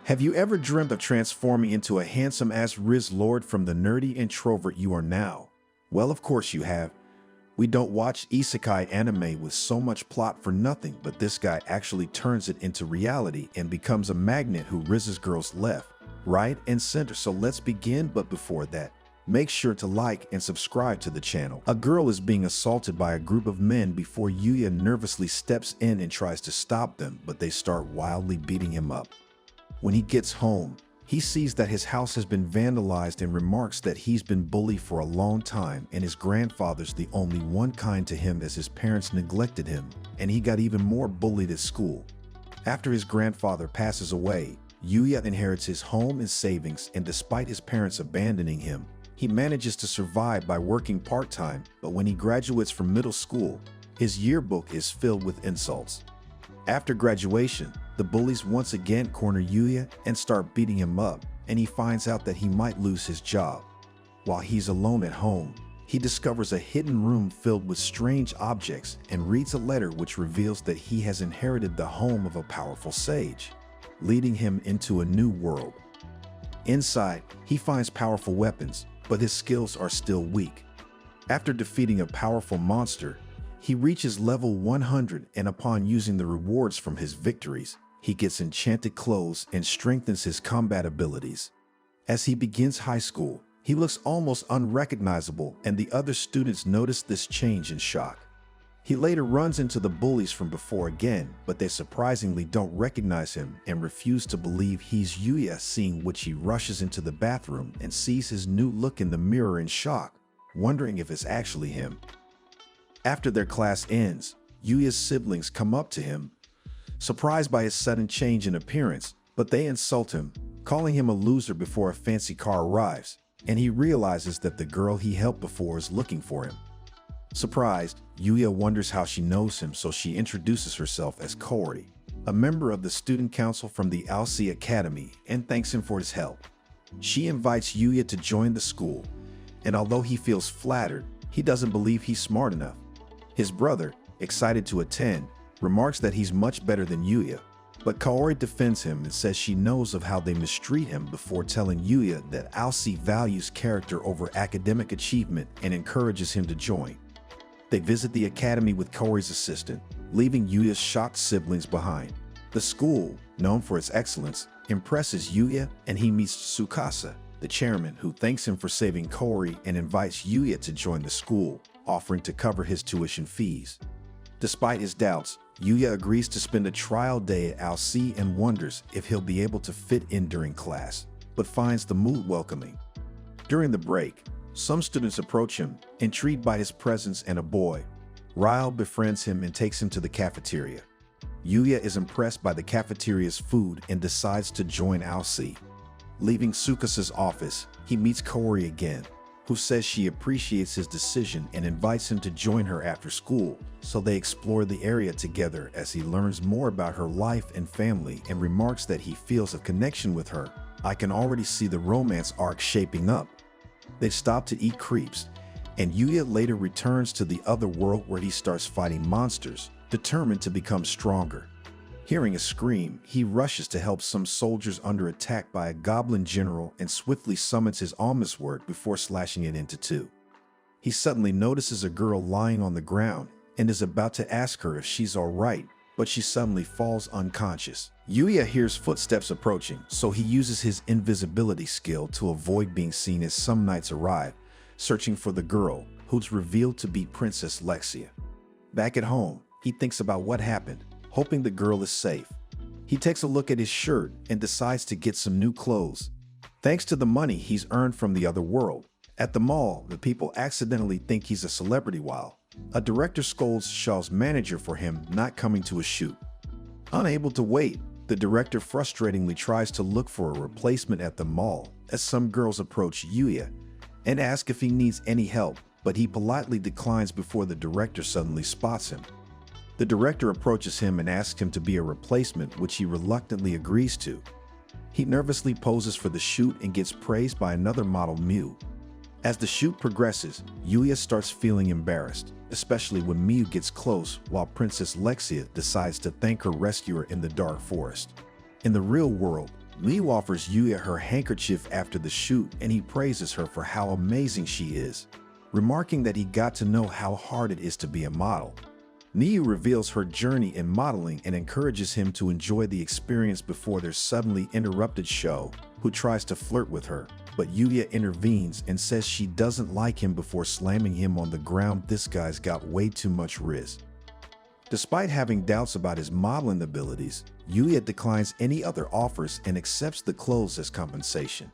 Have you ever dreamt of transforming into a handsome-ass Riz Lord from the nerdy introvert you are now? Well, of course you have. We don't watch isekai anime with so much plot for nothing, but this guy actually turns it into reality and becomes a magnet who rizzes girls left, right, and center. So let's begin, but before that, make sure to like and subscribe to the channel. A girl is being assaulted by a group of men before Yuya nervously steps in and tries to stop them, but they start wildly beating him up. When he gets home, he sees that his house has been vandalized and remarks that he's been bullied for a long time and his grandfather's the only one kind to him as his parents neglected him, and he got even more bullied at school. After his grandfather passes away, Yuya inherits his home and savings, and despite his parents abandoning him, he manages to survive by working part-time, but when he graduates from middle school, his yearbook is filled with insults. After graduation, the bullies once again corner Yuya and start beating him up, and he finds out that he might lose his job. While he's alone at home, he discovers a hidden room filled with strange objects and reads a letter which reveals that he has inherited the home of a powerful sage, leading him into a new world. Inside, he finds powerful weapons, but his skills are still weak. After defeating a powerful monster, he reaches level 100, and upon using the rewards from his victories, he gets enchanted clothes and strengthens his combat abilities. As he begins high school, he looks almost unrecognizable, and the other students notice this change in shock. He later runs into the bullies from before again, but they surprisingly don't recognize him and refuse to believe he's Yuya, seeing which he rushes into the bathroom and sees his new look in the mirror in shock, wondering if it's actually him. After their class ends, Yuya's siblings come up to him, surprised by his sudden change in appearance, but they insult him, calling him a loser before a fancy car arrives, and he realizes that the girl he helped before is looking for him. Surprised, Yuya wonders how she knows him, so she introduces herself as Kaori, a member of the student council from the Alcee Academy, and thanks him for his help. She invites Yuya to join the school, and although he feels flattered, he doesn't believe he's smart enough. His brother, excited to attend, remarks that he's much better than Yuya, but Kaori defends him and says she knows of how they mistreat him before telling Yuya that Alcee values character over academic achievement and encourages him to join. They visit the academy with Kaori's assistant, leaving Yuya's shocked siblings behind. The school, known for its excellence, impresses Yuya, and he meets Tsukasa, the chairman, who thanks him for saving Kaori and invites Yuya to join the school, offering to cover his tuition fees. Despite his doubts, Yuya agrees to spend a trial day at Alcee and wonders if he'll be able to fit in during class, but finds the mood welcoming. During the break, some students approach him, intrigued by his presence, and a boy, Ryle, befriends him and takes him to the cafeteria. Yuya is impressed by the cafeteria's food and decides to join Alcee. Leaving Tsukasa's office, he meets Kaori again, who says she appreciates his decision and invites him to join her after school, so they explore the area together as he learns more about her life and family and remarks that he feels a connection with her. I can already see the romance arc shaping up. They stop to eat crepes, and Yuya later returns to the other world where he starts fighting monsters, determined to become stronger. Hearing a scream, he rushes to help some soldiers under attack by a goblin general and swiftly summons his almost word before slashing it into two. He suddenly notices a girl lying on the ground and is about to ask her if she's alright, but she suddenly falls unconscious. Yuya hears footsteps approaching, so he uses his invisibility skill to avoid being seen as some knights arrive, searching for the girl, who's revealed to be Princess Lexia. Back at home, he thinks about what happened, hoping the girl is safe. He takes a look at his shirt and decides to get some new clothes, thanks to the money he's earned from the other world. At the mall, the people accidentally think he's a celebrity while a director scolds Shaw's manager for him not coming to a shoot. Unable to wait, the director frustratingly tries to look for a replacement at the mall as some girls approach Yuya and ask if he needs any help, but he politely declines before the director suddenly spots him. The director approaches him and asks him to be a replacement, which he reluctantly agrees to. He nervously poses for the shoot and gets praised by another model, Miu. As the shoot progresses, Yuya starts feeling embarrassed, especially when Miu gets close while Princess Lexia decides to thank her rescuer in the dark forest. In the real world, Liu offers Yuya her handkerchief after the shoot, and he praises her for how amazing she is, remarking that he got to know how hard it is to be a model. Niu reveals her journey in modeling and encourages him to enjoy the experience before their suddenly interrupted Sho, who tries to flirt with her, but Yuya intervenes and says she doesn't like him before slamming him on the ground. This guy's got way too much riz. Despite having doubts about his modeling abilities, Yuya declines any other offers and accepts the clothes as compensation.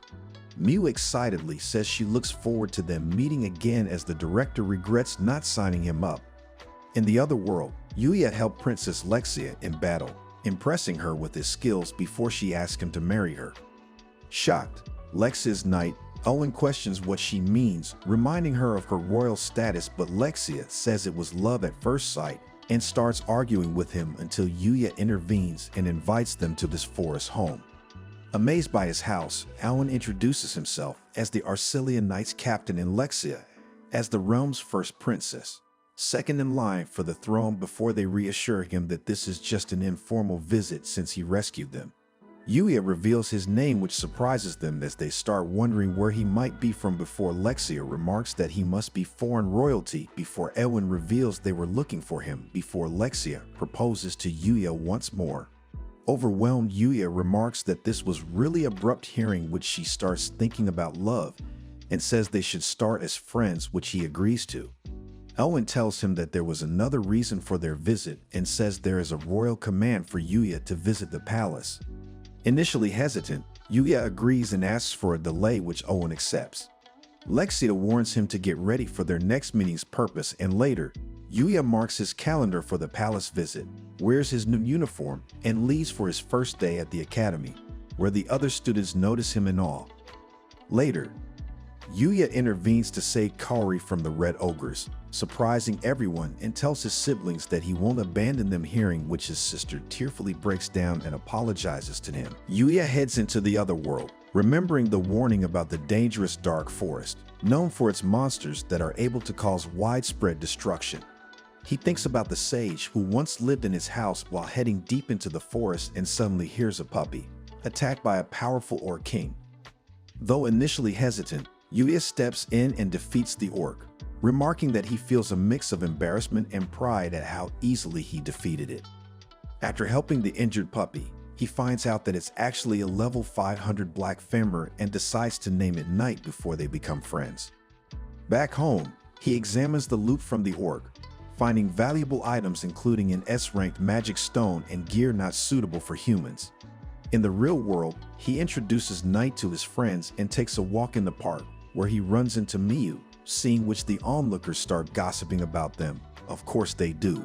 Miu excitedly says she looks forward to them meeting again as the director regrets not signing him up. In the other world, Yuya helped Princess Lexia in battle, impressing her with his skills before she asked him to marry her. Shocked, Lexia's knight, Owen questions what she means, reminding her of her royal status, but Lexia says it was love at first sight and starts arguing with him until Yuya intervenes and invites them to this forest home. Amazed by his house, Owen introduces himself as the Arcelian Knights captain and Lexia as the realm's first princess, second in line for the throne, before they reassure him that this is just an informal visit since he rescued them. Yuya reveals his name, which surprises them as they start wondering where he might be from before Lexia remarks that he must be foreign royalty before Eowyn reveals they were looking for him before Lexia proposes to Yuya once more. Overwhelmed, Yuya remarks that this was really abrupt, hearing which she starts thinking about love and says they should start as friends, which he agrees to. Eowyn tells him that there was another reason for their visit and says there is a royal command for Yuya to visit the palace. Initially hesitant, Yuya agrees and asks for a delay, which Owen accepts. Lexia warns him to get ready for their next meeting's purpose, and later, Yuya marks his calendar for the palace visit, wears his new uniform, and leaves for his first day at the academy, where the other students notice him in awe. Later, Yuya intervenes to save Kaori from the Red Ogres, surprising everyone, and tells his siblings that he won't abandon them, hearing which his sister tearfully breaks down and apologizes to him. Yuya heads into the other world, remembering the warning about the dangerous dark forest, known for its monsters that are able to cause widespread destruction. He thinks about the sage who once lived in his house while heading deep into the forest and suddenly hears a puppy attacked by a powerful orc king. Though initially hesitant, Yuya steps in and defeats the orc, remarking that he feels a mix of embarrassment and pride at how easily he defeated it. After helping the injured puppy, he finds out that it's actually a level 500 black femur and decides to name it Knight before they become friends. Back home, he examines the loot from the orc, finding valuable items including an S-ranked magic stone and gear not suitable for humans. In the real world, he introduces Knight to his friends and takes a walk in the park, where he runs into Miu, seeing which the onlookers start gossiping about them. Of course they do.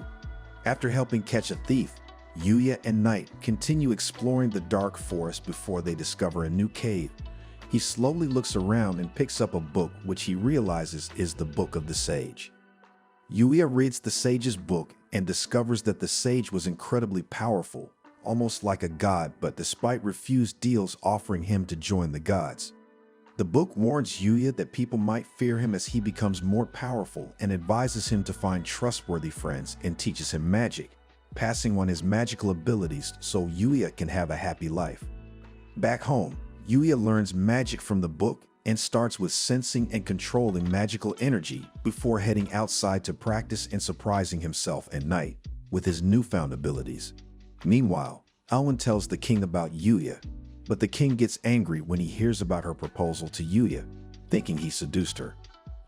After helping catch a thief, Yuya and Knight continue exploring the dark forest before they discover a new cave. He slowly looks around and picks up a book which he realizes is the Book of the Sage. Yuya reads the sage's book and discovers that the sage was incredibly powerful, almost like a god, but despite refused deals offering him to join the gods. The book warns Yuya that people might fear him as he becomes more powerful and advises him to find trustworthy friends and teaches him magic, passing on his magical abilities so Yuya can have a happy life. Back home, Yuya learns magic from the book and starts with sensing and controlling magical energy before heading outside to practice and surprising himself and Knight with his newfound abilities. Meanwhile, Alwyn tells the king about Yuya, but the king gets angry when he hears about her proposal to Yuya, thinking he seduced her.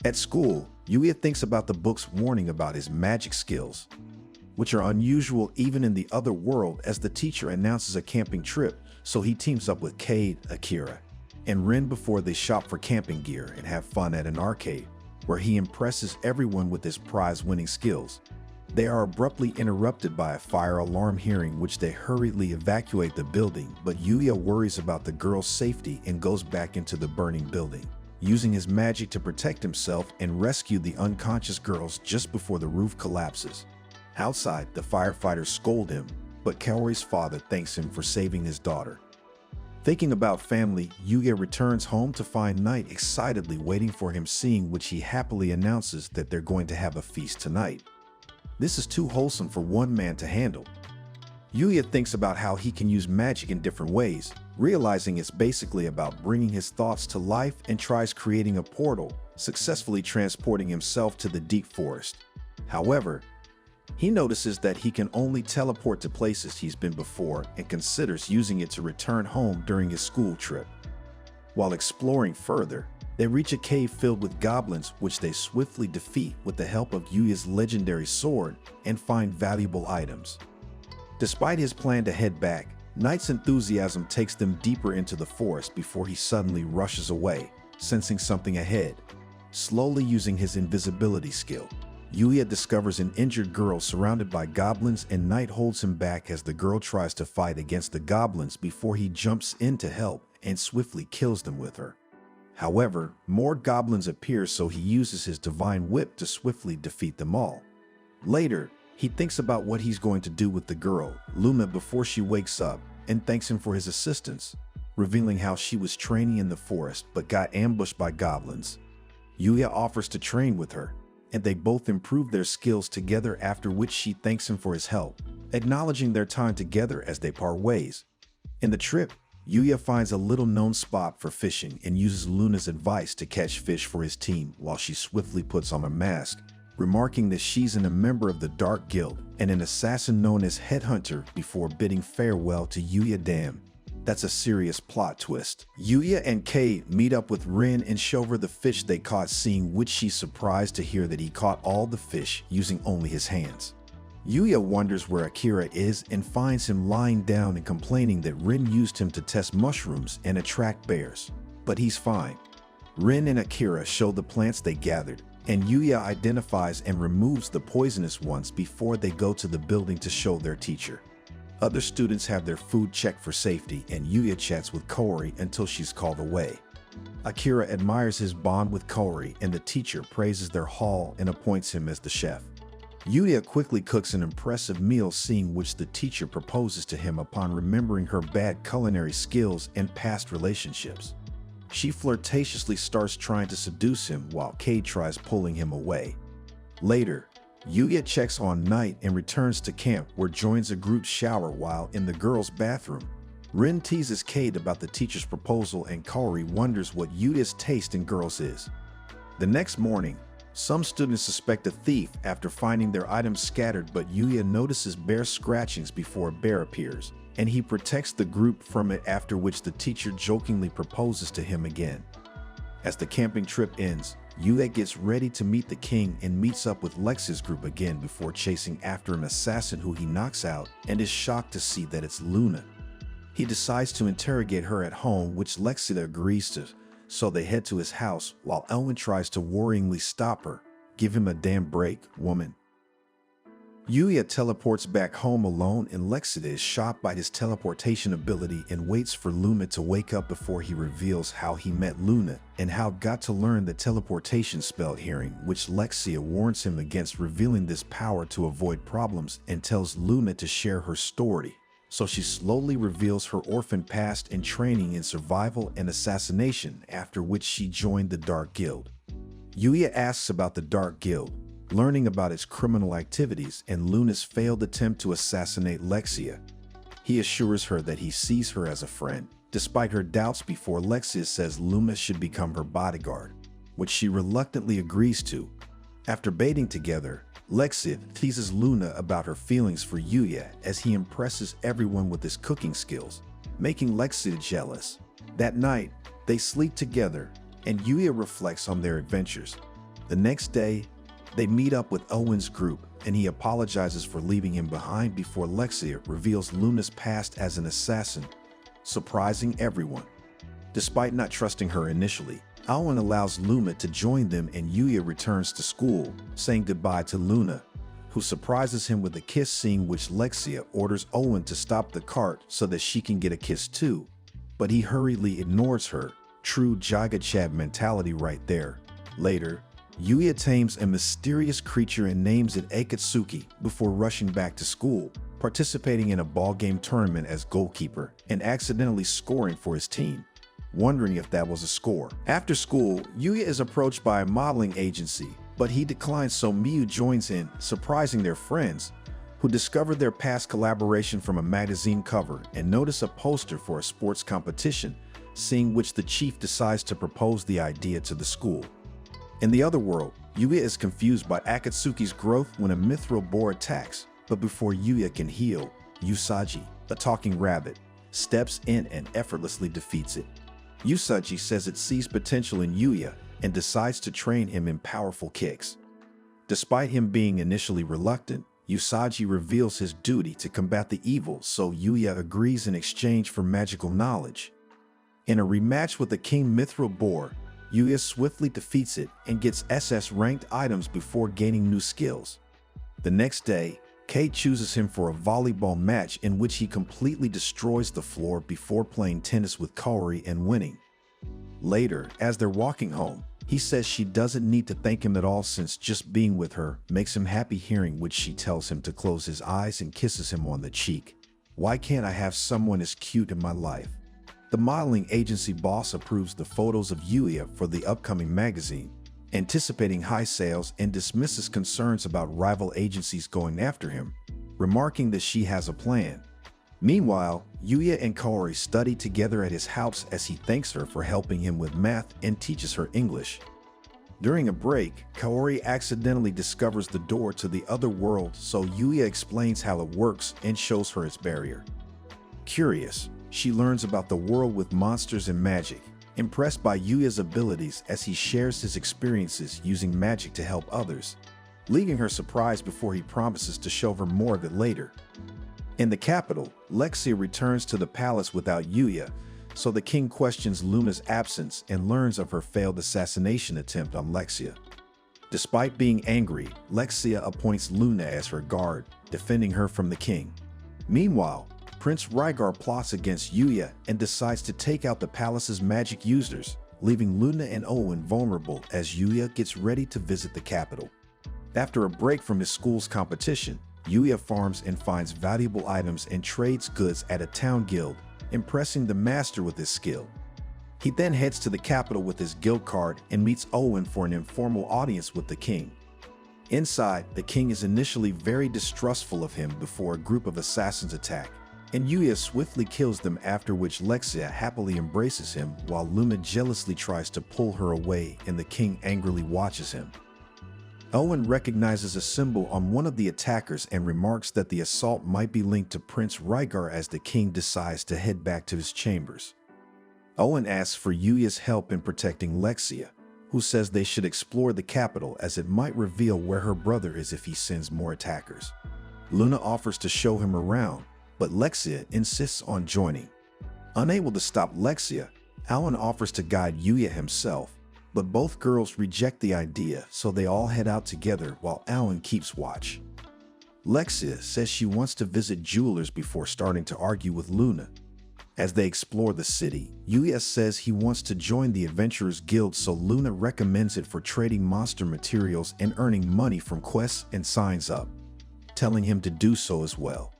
At school, Yuya thinks about the book's warning about his magic skills, which are unusual even in the other world, as the teacher announces a camping trip, so he teams up with Cade, Akira, and Rin before they shop for camping gear and have fun at an arcade, where he impresses everyone with his prize-winning skills. They are abruptly interrupted by a fire alarm, hearing which they hurriedly evacuate the building, but Yuya worries about the girl's safety and goes back into the burning building, using his magic to protect himself and rescue the unconscious girls just before the roof collapses. Outside, the firefighters scold him, but Kaori's father thanks him for saving his daughter. Thinking about family, Yuya returns home to find Knight excitedly waiting for him, seeing which he happily announces that they're going to have a feast tonight. This is too wholesome for one man to handle. Yuya thinks about how he can use magic in different ways, realizing it's basically about bringing his thoughts to life, and tries creating a portal, successfully transporting himself to the deep forest. However, he notices that he can only teleport to places he's been before and considers using it to return home during his school trip. While exploring further, they reach a cave filled with goblins, which they swiftly defeat with the help of Yuya's legendary sword and find valuable items. Despite his plan to head back, Knight's enthusiasm takes them deeper into the forest before he suddenly rushes away, sensing something ahead. Slowly using his invisibility skill, Yuya discovers an injured girl surrounded by goblins, and Knight holds him back as the girl tries to fight against the goblins before he jumps in to help and swiftly kills them with her. However, more goblins appear, so he uses his divine whip to swiftly defeat them all. Later, he thinks about what he's going to do with the girl, Luna, before she wakes up, and thanks him for his assistance, revealing how she was training in the forest but got ambushed by goblins. Yuya offers to train with her, and they both improve their skills together, after which she thanks him for his help, acknowledging their time together as they part ways. In the trip, Yuya finds a little-known spot for fishing and uses Luna's advice to catch fish for his team while she swiftly puts on a mask, remarking that she's a member of the Dark Guild and an assassin known as Headhunter before bidding farewell to Yuya. Damn, that's a serious plot twist. Yuya and Kei meet up with Rin and show her the fish they caught, seeing which she's surprised to hear that he caught all the fish using only his hands. Yuya wonders where Akira is and finds him lying down and complaining that Rin used him to test mushrooms and attract bears, but he's fine. Rin and Akira show the plants they gathered, and Yuya identifies and removes the poisonous ones before they go to the building to show their teacher. Other students have their food checked for safety, and Yuya chats with Kaori until she's called away. Akira admires his bond with Kaori, and the teacher praises their haul and appoints him as the chef. Yuya quickly cooks an impressive meal, seeing which the teacher proposes to him upon remembering her bad culinary skills and past relationships. She flirtatiously starts trying to seduce him while Kei tries pulling him away. Later, Yuya checks on Knight and returns to camp, where joins a group shower while in the girls' bathroom. Rin teases Kei about the teacher's proposal, and Kaori wonders what Yuya's taste in girls is. The next morning, some students suspect a thief after finding their items scattered, but Yuya notices bear scratchings before a bear appears, and he protects the group from it, after which the teacher jokingly proposes to him again. As the camping trip ends, Yuya gets ready to meet the king and meets up with Lexia's group again before chasing after an assassin who he knocks out, and is shocked to see that it's Luna. He decides to interrogate her at home, which Lexia agrees to, so they head to his house while Owen tries to worryingly stop her. Give him a damn break, woman. Yuya teleports back home alone, and Lexia is shocked by his teleportation ability and waits for Luna to wake up before he reveals how he met Luna and how got to learn the teleportation spell hearing, which Lexia warns him against revealing this power to avoid problems and tells Luna to share her story. So she slowly reveals her orphan past and training in survival and assassination, after which she joined the Dark Guild. Yuya asks about the Dark Guild, learning about its criminal activities and Luna's failed attempt to assassinate Lexia. He assures her that he sees her as a friend, despite her doubts before Lexia says Luna should become her bodyguard, which she reluctantly agrees to. After baiting together, Lexia teases Luna about her feelings for Yuya as he impresses everyone with his cooking skills, making Lexia jealous. That night, they sleep together, and Yuya reflects on their adventures. The next day, they meet up with Owen's group, and he apologizes for leaving him behind before Lexia reveals Luna's past as an assassin, surprising everyone. Despite not trusting her initially, Owen allows Luna to join them, and Yuya returns to school, saying goodbye to Luna, who surprises him with a kiss, seeing which Lexia orders Owen to stop the cart so that she can get a kiss too, but he hurriedly ignores her. True Jaga Chad mentality right there. Later, Yuya tames a mysterious creature and names it Akatsuki before rushing back to school, participating in a ball game tournament as goalkeeper and accidentally scoring for his team, wondering if that was a score. After school, Yuya is approached by a modeling agency, but he declines, so Miyu joins in, surprising their friends, who discovered their past collaboration from a magazine cover and notice a poster for a sports competition, seeing which the chief decides to propose the idea to the school. In the other world, Yuya is confused by Akatsuki's growth when a mithril boar attacks, but before Yuya can heal, Usagi, a talking rabbit, steps in and effortlessly defeats it. Usagi says it sees potential in Yuya and decides to train him in powerful kicks. Despite him being initially reluctant, Usagi reveals his duty to combat the evil, so Yuya agrees in exchange for magical knowledge. In a rematch with the King Mithril Boar, Yuya swiftly defeats it and gets SS-ranked items before gaining new skills. The next day, Kei chooses him for a volleyball match in which he completely destroys the floor before playing tennis with Kaori and winning. Later, as they're walking home, he says she doesn't need to thank him at all since just being with her makes him happy, hearing which she tells him to close his eyes and kisses him on the cheek. Why can't I have someone as cute in my life? The modeling agency boss approves the photos of Yuya for the upcoming magazine, anticipating high sales, and dismisses concerns about rival agencies going after him, remarking that she has a plan. Meanwhile, Yuya and Kaori study together at his house as he thanks her for helping him with math and teaches her English. During a break, Kaori accidentally discovers the door to the other world, so Yuya explains how it works and shows her its barrier. Curious, she learns about the world with monsters and magic, impressed by Yuya's abilities as he shares his experiences using magic to help others, leaving her surprised before he promises to show her more of it later. In the capital, Lexia returns to the palace without Yuya, so the king questions Luna's absence and learns of her failed assassination attempt on Lexia. Despite being angry, Lexia appoints Luna as her guard, defending her from the king. Meanwhile, Prince Rygar plots against Yuya and decides to take out the palace's magic users, leaving Luna and Owen vulnerable as Yuya gets ready to visit the capital. After a break from his school's competition, Yuya farms and finds valuable items and trades goods at a town guild, impressing the master with his skill. He then heads to the capital with his guild card and meets Owen for an informal audience with the king. Inside, the king is initially very distrustful of him before a group of assassins attack, and Yuya swiftly kills them, after which Lexia happily embraces him while Luna jealously tries to pull her away and the king angrily watches him. Owen recognizes a symbol on one of the attackers and remarks that the assault might be linked to Prince Rygar as the king decides to head back to his chambers. Owen asks for Yuya's help in protecting Lexia, who says they should explore the capital as it might reveal where her brother is if he sends more attackers. Luna offers to show him around, but Lexia insists on joining. Unable to stop Lexia, Owen offers to guide Yuya himself, but both girls reject the idea, so they all head out together while Owen keeps watch. Lexia says she wants to visit jewelers before starting to argue with Luna. As they explore the city, Yuya says he wants to join the Adventurers Guild, so Luna recommends it for trading monster materials and earning money from quests, and signs up, telling him to do so as well.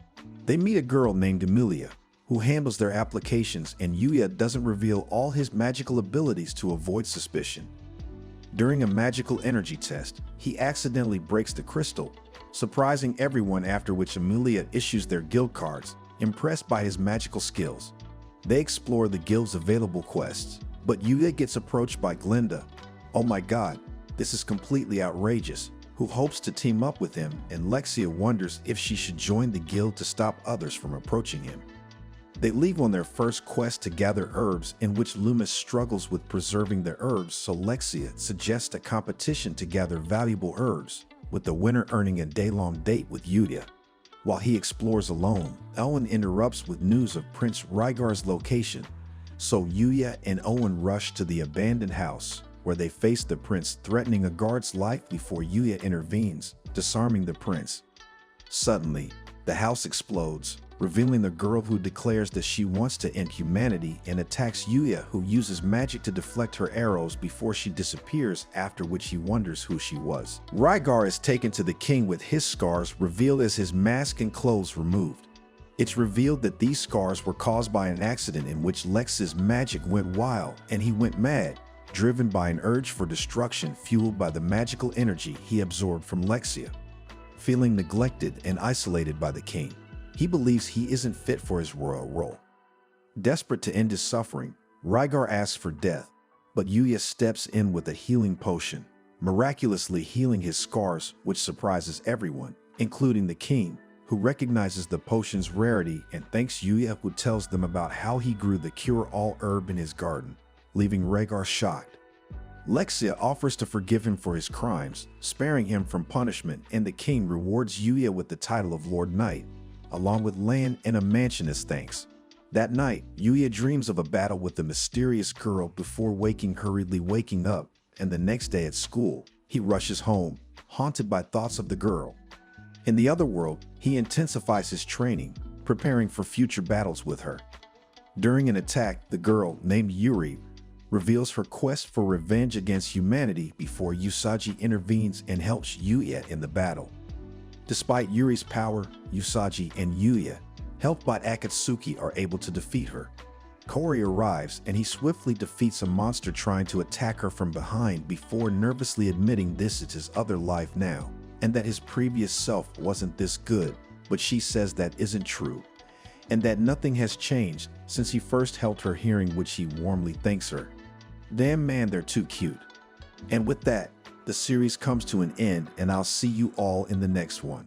They meet a girl named Emilia, who handles their applications, and Yuya doesn't reveal all his magical abilities to avoid suspicion. During a magical energy test, he accidentally breaks the crystal, surprising everyone, after which Emilia issues their guild cards, impressed by his magical skills. They explore the guild's available quests, but Yuya gets approached by Glinda. Oh my god, this is completely outrageous, who hopes to team up with him, and Lexia wonders if she should join the guild to stop others from approaching him. They leave on their first quest to gather herbs, in which Loomis struggles with preserving the herbs, so Lexia suggests a competition to gather valuable herbs, with the winner earning a day-long date with Yuya. While he explores alone, Owen interrupts with news of Prince Rygar's location, so Yuya and Owen rush to the abandoned house, where they face the prince threatening a guard's life before Yuya intervenes, disarming the prince. Suddenly, the house explodes, revealing the girl who declares that she wants to end humanity and attacks Yuya, who uses magic to deflect her arrows before she disappears, after which he wonders who she was. Rygar is taken to the king with his scars revealed as his mask and clothes removed. It's revealed that these scars were caused by an accident in which Lex's magic went wild and he went mad, driven by an urge for destruction fueled by the magical energy he absorbed from Lexia. feeling neglected and isolated by the king. He believes he isn't fit for his royal role. Desperate to end his suffering, Rhaegar asks for death, but Yuya steps in with a healing potion, miraculously healing his scars, which surprises everyone, including the king, who recognizes the potion's rarity and thanks Yuya, who tells them about how he grew the cure-all herb in his garden, leaving Rhaegar shocked. Lexia offers to forgive him for his crimes, sparing him from punishment, and the king rewards Yuya with the title of Lord Knight, along with land and a mansion as thanks. That night, Yuya dreams of a battle with the mysterious girl before hurriedly waking up, and the next day at school, he rushes home, haunted by thoughts of the girl. In the other world, he intensifies his training, preparing for future battles with her. During an attack, the girl, named Yuri, reveals her quest for revenge against humanity before Usagi intervenes and helps Yuya in the battle. Despite Yuri's power, Usagi and Yuya, helped by Akatsuki, are able to defeat her. Kori arrives and he swiftly defeats a monster trying to attack her from behind before nervously admitting this is his other life now, and that his previous self wasn't this good, but she says that isn't true, and that nothing has changed since he first held her hearing, which he warmly thanks her. Damn man, they're too cute. And with that, the series comes to an end, and I'll see you all in the next one.